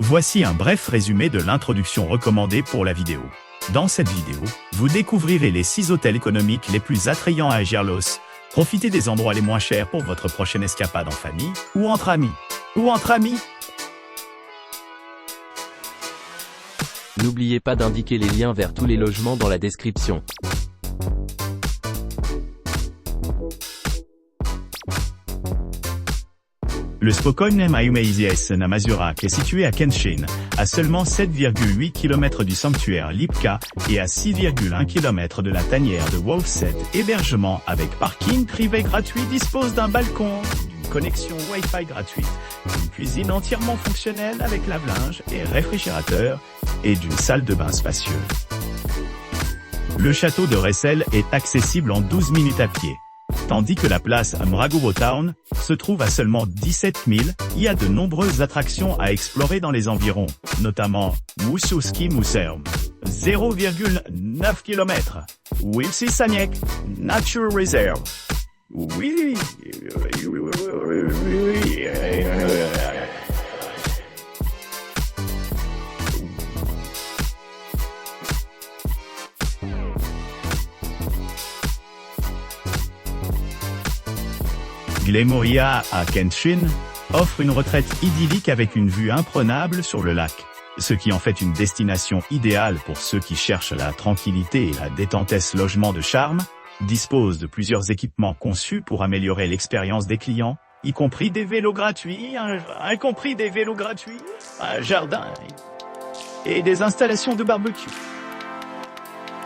Voici un bref résumé de l'introduction recommandée pour la vidéo. Dans cette vidéo, vous découvrirez les 6 hôtels économiques les plus attrayants à Giarlos. Profitez des endroits les moins chers pour votre prochaine escapade en famille ou entre amis. N'oubliez pas d'indiquer les liens vers tous les logements dans la description. Le Spokojne Majumejzies na Mazurach est situé à Kętrzyn, à seulement 7,8 km du sanctuaire Lipka et à 6,1 km de la tanière de Wolfset. Hébergement avec parking privé gratuit dispose d'un balcon, d'une connexion Wi-Fi gratuite, d'une cuisine entièrement fonctionnelle avec lave-linge et réfrigérateur et d'une salle de bain spacieuse. Le château de Ressel est accessible en 12 minutes à pied. Tandis que la place Mragowo Town se trouve à seulement 17 000, il y a de nombreuses attractions à explorer dans les environs, notamment Mususki Museum, 0,9 km, Wilsy-Saniec Nature Reserve. Glemoria à Kętrzyn offre une retraite idyllique avec une vue imprenable sur le lac, ce qui en fait une destination idéale pour ceux qui cherchent la tranquillité et la détentesse. Logement de charme dispose de plusieurs équipements conçus pour améliorer l'expérience des clients, y compris des vélos gratuits, un jardin et des installations de barbecue.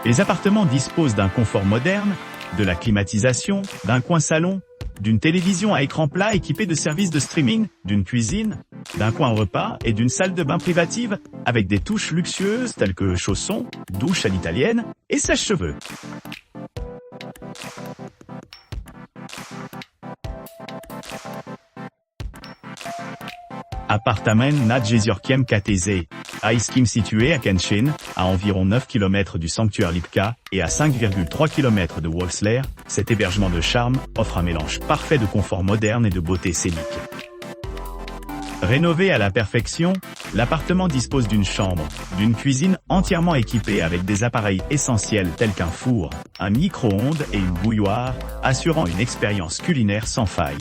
Les appartements disposent d'un confort moderne, de la climatisation, d'un coin salon, d'une télévision à écran plat équipée de services de streaming, d'une cuisine, d'un coin repas et d'une salle de bain privative avec des touches luxueuses telles que chaussons, douche à l'italienne et sèche-cheveux. Appartement na Jeziorkiem KTZ, Aiskim situé à Kętrzyn, à environ 9 km du sanctuaire Lipka et à 5,3 km de Wolfsler, cet hébergement de charme offre un mélange parfait de confort moderne et de beauté scénique. Rénové à la perfection, l'appartement dispose d'une chambre, d'une cuisine entièrement équipée avec des appareils essentiels tels qu'un four, un micro-ondes et une bouilloire, assurant une expérience culinaire sans faille.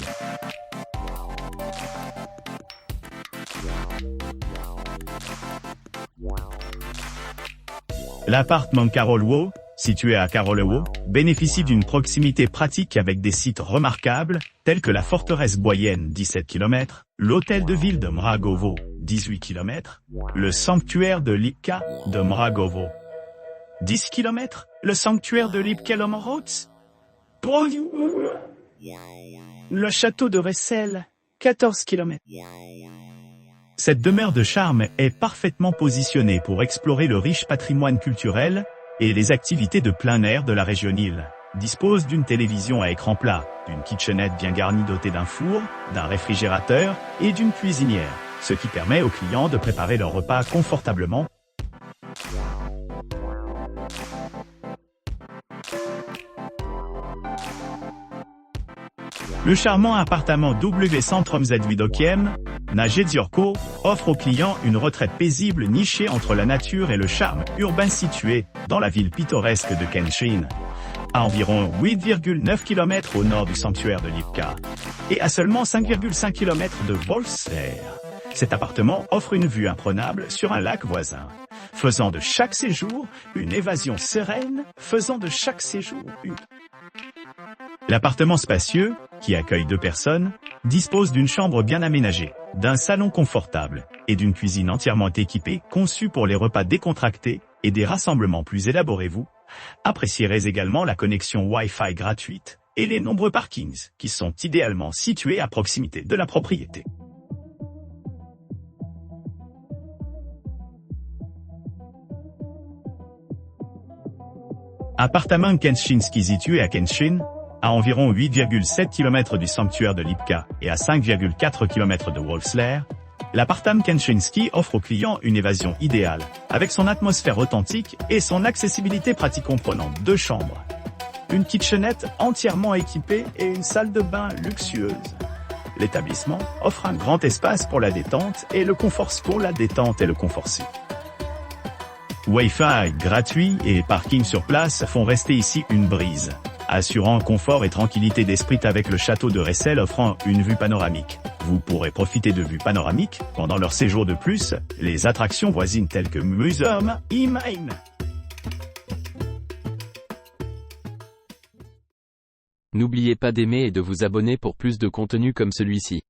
L'appartement Karolowo, situé à Karolowo, bénéficie d'une proximité pratique avec des sites remarquables, tels que la forteresse boyenne 17 km, l'hôtel de ville de Mragowo 18 km, le sanctuaire de Lipka de Mragowo 10 km, le sanctuaire de Lipka Lomoroc, le château de Ressel 14 km. Cette demeure de charme est parfaitement positionnée pour explorer le riche patrimoine culturel et les activités de plein air de la région île. Dispose d'une télévision à écran plat, d'une kitchenette bien garnie dotée d'un four, d'un réfrigérateur et d'une cuisinière, ce qui permet aux clients de préparer leur repas confortablement. Le charmant appartement W Centrum Widokiem na Jeziorko offre aux clients une retraite paisible nichée entre la nature et le charme urbain situé dans la ville pittoresque de Kętrzyn, à environ 8,9 km au nord du sanctuaire de Lipka et à seulement 5,5 km de Wolfsler. Cet appartement offre une vue imprenable sur un lac voisin, faisant de chaque séjour une évasion sereine, L'appartement spacieux, qui accueille 2 personnes, dispose d'une chambre bien aménagée, d'un salon confortable et d'une cuisine entièrement équipée, conçue pour les repas décontractés et des rassemblements plus élaborés. Vous apprécierez également la connexion Wi-Fi gratuite et les nombreux parkings qui sont idéalement situés à proximité de la propriété. Appartement Kętrzynski situé à Kętrzyn, à environ 8,7 km du sanctuaire de Lipka et à 5,4 km de Wolfsler, l'appartement Kętrzynski offre aux clients une évasion idéale, avec son atmosphère authentique et son accessibilité pratique comprenant 2 chambres, une kitchenette entièrement équipée et une salle de bain luxueuse. L'établissement offre un grand espace pour la détente et le confort pour la détente et le confort. Wi-Fi gratuit et parking sur place font rester ici une brise, assurant confort et tranquillité d'esprit avec le château de Ressel offrant une vue panoramique. Vous pourrez profiter de vues panoramiques pendant leur séjour. De plus, les attractions voisines telles que Museum Main. N'oubliez pas d'aimer et de vous abonner pour plus de contenu comme celui-ci.